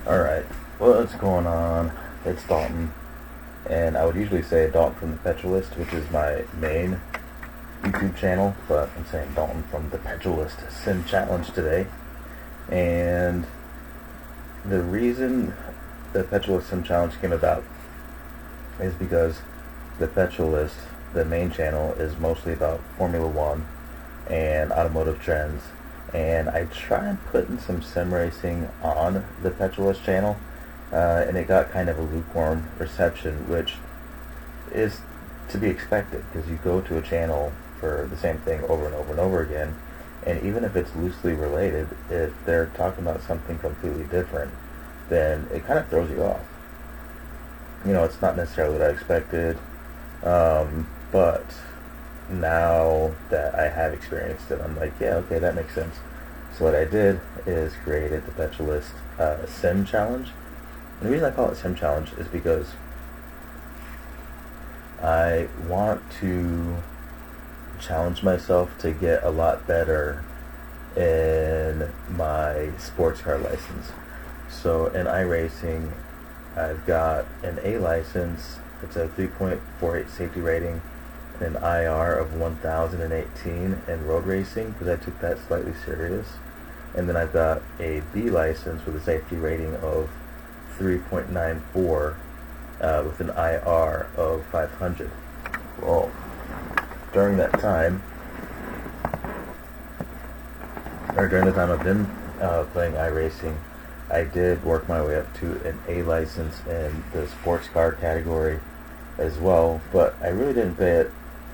Alright, what's going on? It's Dalton, and I would usually say Dalton from the Petrolist, which is my main YouTube channel, but I'm saying Dalton from the Petrolist Sim Challenge today. And the reason the Petrolist Sim Challenge came about is because the Petrolist, the main channel, is mostly about Formula One and automotive trends. And I tried putting some sim racing on the Petrolist channel, and it got kind of a lukewarm reception, which is to be expected because you go to a channel for the same thing over and over and over again, and even if it's loosely related, if they're talking about something completely different, then it kind of throws you off. You know, it's not necessarily what I expected, but now that I have experienced it, I'm like, yeah, okay, that makes sense. So what I did is created the Petrolist Sim Challenge. And the reason I call it Sim Challenge is because I want to challenge myself to get a lot better in my sports car license. So in iRacing, I've got an A license. It's a 3.48 safety rating, an IR of 1018 in road racing because I took that slightly serious. And then I've got a B license with a safety rating of 3.94 with an IR of 500. Well, during that time, or during the time I've been playing iRacing, I did work my way up to an A license in the sports car category as well, but I really didn't pay it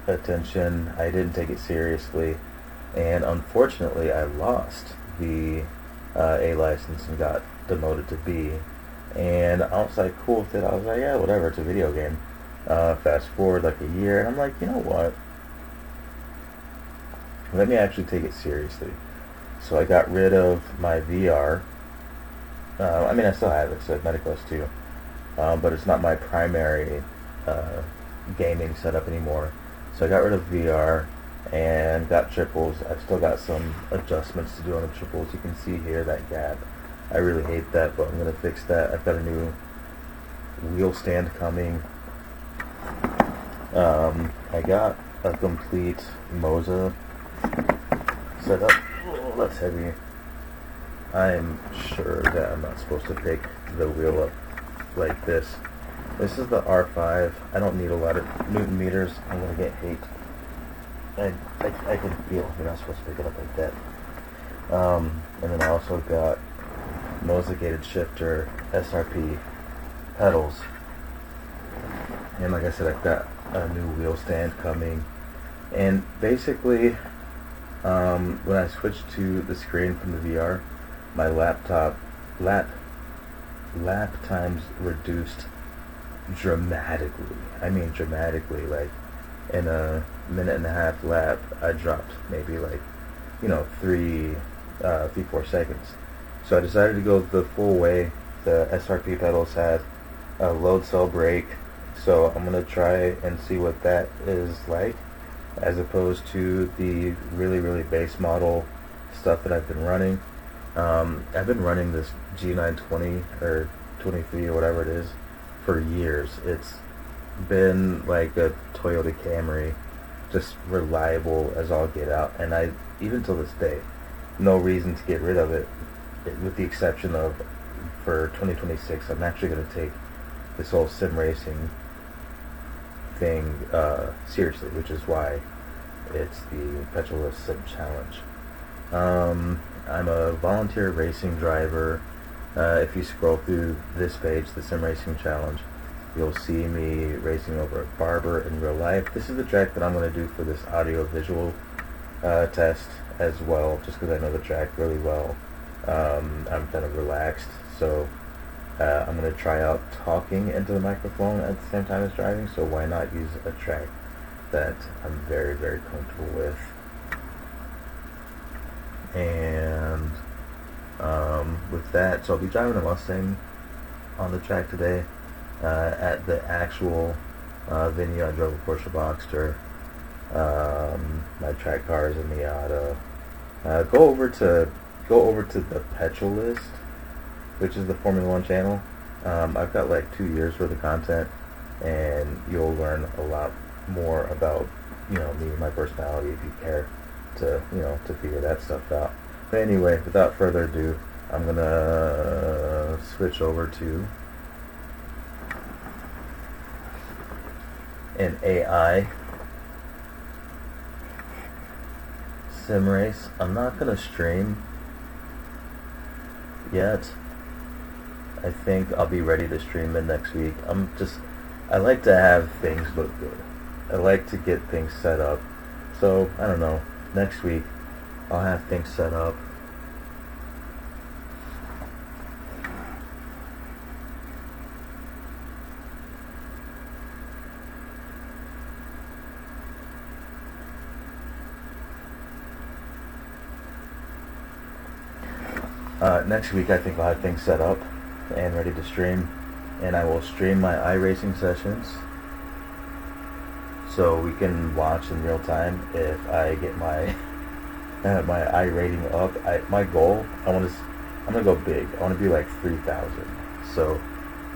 attention. I didn't take it seriously, and unfortunately I lost the A license and got demoted to B. And I was like cool with it. I was like, yeah, whatever, it's a video game. Fast forward like a year, and I'm like, you know what, let me actually take it seriously. So I got rid of my VR. I mean, I still have it, so Mediclus too, but it's not my primary gaming setup anymore. So I got rid of VR and got triples. I've still got some adjustments to do on the triples. You can see here that gap. I really hate that, but I'm going to fix that. I've got a new wheel stand coming. I got a complete Moza setup. Oh, that's heavy. I'm sure that I'm not supposed to pick the wheel up like this. This is the R5. I don't need a lot of Newton meters. I'm going to get hate. I can feel you're not supposed to pick it up like that. And then I also got Moza gated shifter SRP pedals. And like I said, I've got a new wheel stand coming. And basically, when I switched to the screen from the VR, my lap times reduced dramatically. I mean dramatically. Like in a minute and a half lap, I dropped maybe like, 3-4 seconds. So I decided to go the full way. The SRP pedals had a load cell brake, so I'm gonna try and see what that is like, as opposed to the really base model stuff that I've been running. I've been running this G920 or 23 or whatever it is for years. It's been like a Toyota Camry, just reliable as all get out, and I, even till this day, no reason to get rid of it, with the exception of, for 2026, I'm actually going to take this whole sim racing thing seriously, which is why it's the Petrolist Sim Challenge. I'm a volunteer racing driver. If you scroll through this page, the Sim Racing Challenge, you'll see me racing over at Barber in real life. This is the track that I'm going to do for this audio-visual test as well, just because I know the track really well. I'm kind of relaxed, so I'm going to try out talking into the microphone at the same time as driving, so why not use a track that I'm very comfortable with. And with that, so I'll be driving a Mustang on the track today. At the actual venue, I drove a Porsche Boxster. My track car is a Miata. Go over to the Petrolist which is the Formula One channel. I've got like 2 years worth of content, and you'll learn a lot more about, me and my personality if you care to, to figure that stuff out. But anyway, without further ado, I'm gonna switch over to an AI sim race. I'm not gonna stream yet. I think I'll be ready to stream it next week. I like to have things look good. I like to get things set up. So, I don't know, next week I'll have things set up. Next week I think I'll have things set up and ready to stream, and I will stream my iRacing sessions so we can watch in real time if I get my my iRating up. My goal, I'm gonna go big. I want to be like 3,000, so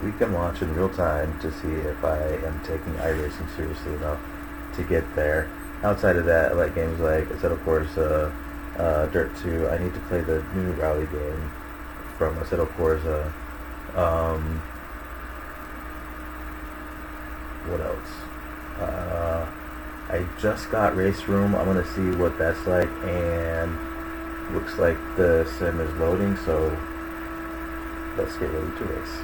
we can watch in real time to see if I am taking iRacing seriously enough to get there. Outside of that, I like games like Assetto Corsa, Dirt 2. I need to play the new rally game from Assetto Corsa. What else? I just got Race Room. I'm gonna see what that's like, and looks like the sim is loading, so let's get ready to race.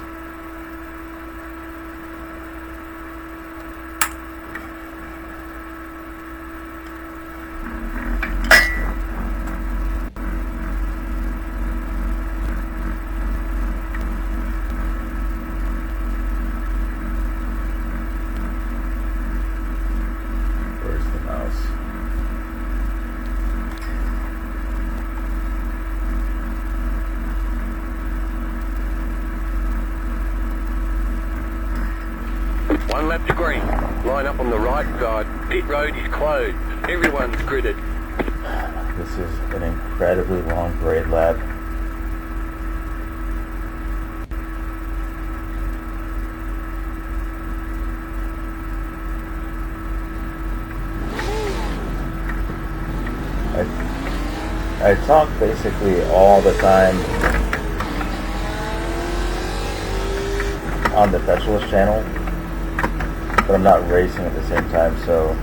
One lap to green. Line up on the right side. Pit road is closed. Everyone's gridded. This is an incredibly long parade lap. I talk basically all the time on the Petrol channel, but I'm not racing at the same time, so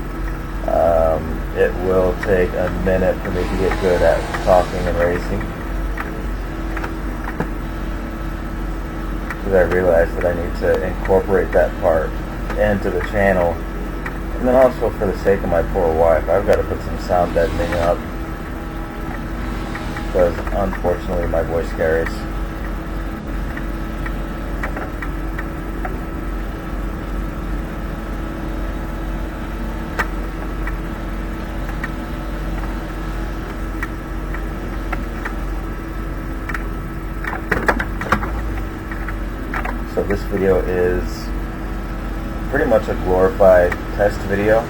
it will take a minute for me to get good at talking and racing, because I realized that I need to incorporate that part into the channel. And then also, for the sake of my poor wife, I've got to put some sound deadening up, because unfortunately my voice carries. So this video is pretty much a glorified test video,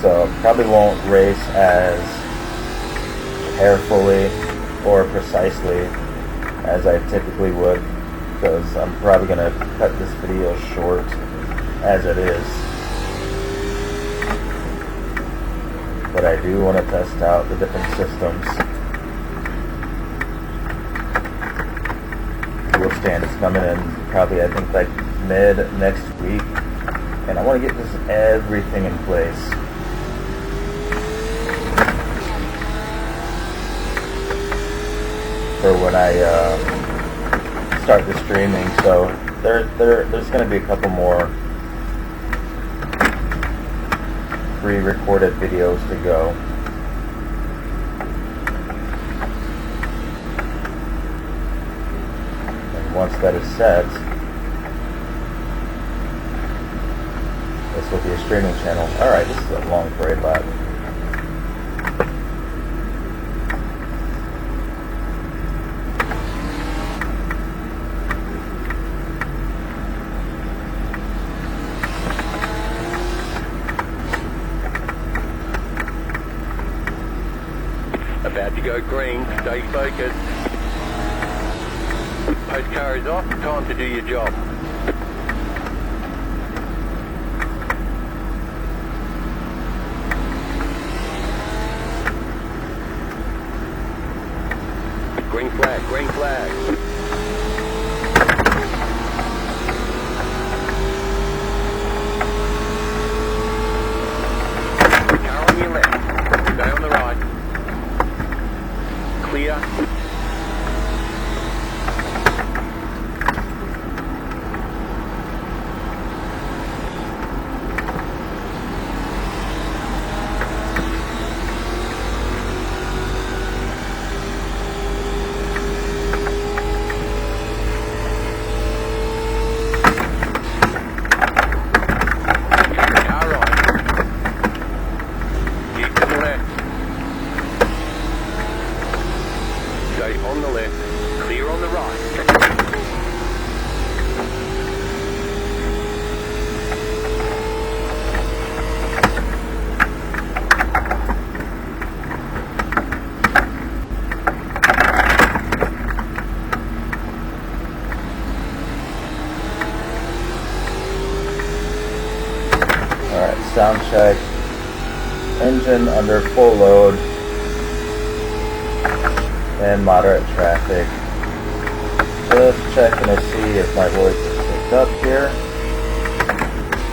so probably won't race as carefully or precisely as I typically would, because I'm probably going to cut this video short as it is. But I do want to test out the different systems. Wheel stand is coming in probably, I think, like mid next week, and I want to get everything in place. For when I start the streaming, so there's going to be a couple more pre-recorded videos to go. And once that is set, this will be a streaming channel. Alright, this is a long parade lap. About to go green. Stay focused. Post car is off. Time to do your job. Green flag, green flag. Car on your left. Stay on the right. Clear. On the left, clear on the right. Alright, sound check. Engine under full load. And moderate traffic. Just checking to see if my voice is picked up here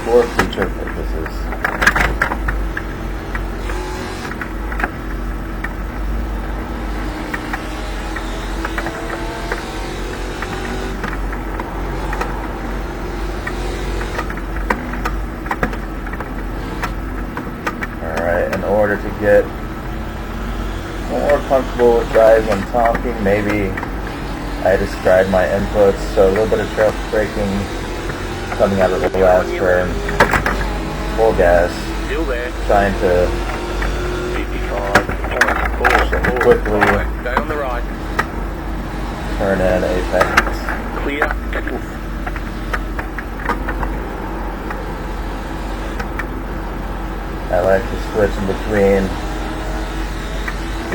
for future purposes. Alright, in order to get more comfortable with driving and talking, maybe I describe my inputs, so a little bit of trail braking coming out of the last turn, full gas, trying to quickly Stay on the right. turn in apex. Clear. I like to switch in between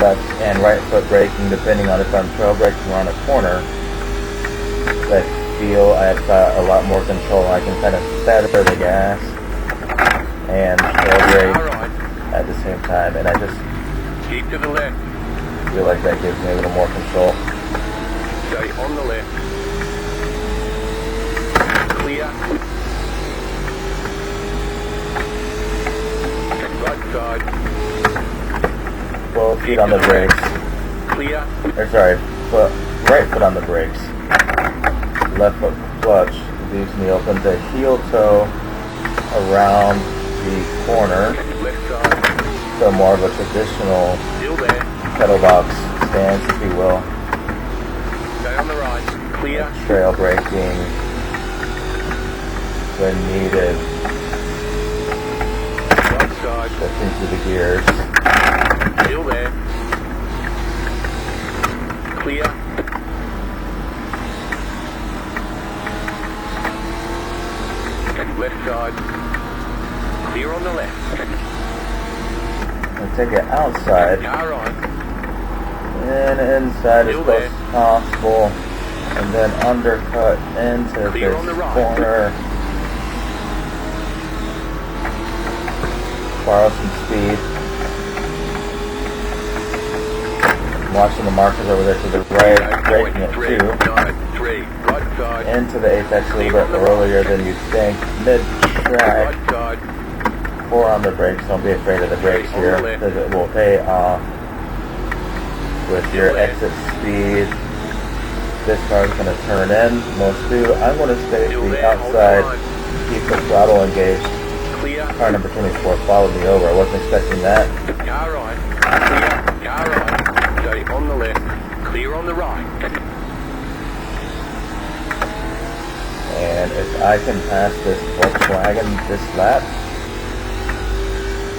left and right foot braking depending on if I'm trail braking or on a corner. I feel I've got a lot more control. I can kind of stagger the gas and trail brake at the same time, and I just Keep to the left. feel like that gives me a little more control. Stay on the left. Clear. Right side. 12 feet on the brakes. Clear. Or sorry, right foot on the brakes. Left foot clutch leaves me open to heel toe around the corner. Left side. So more of a traditional Still there. pedal box stance, if you will. Stay on the right. Clear. Trail braking when needed. Right side. Shifting through the gears. Still there. Clear. Left side. Clear on the left. And take it outside Car on. and inside as Still close there. as possible. And then undercut into Clear this on the right. corner. Borrow some speed. I'm watching the markers over there to the right, braking it too. 393. Right side. Into the apex a little bit earlier than you'd think. Mid-track. Right side. 4 on the brakes. Don't be afraid of the brakes here, because it will pay off with your exit speed. This car is going to turn in. Most do. I'm going to stay to the outside. Keep the throttle engaged. Clear. Car number 24 followed me over. I wasn't expecting that. Car right. Clear. Car right. Stay on the left. Clear on the right. And if I can pass this Volkswagen this lap,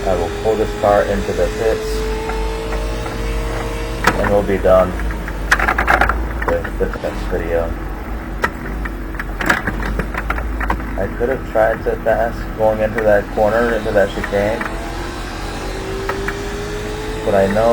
I will pull this car into the pits and we'll be done with the next video. I could have tried to pass going into that corner, into that chicane, but I know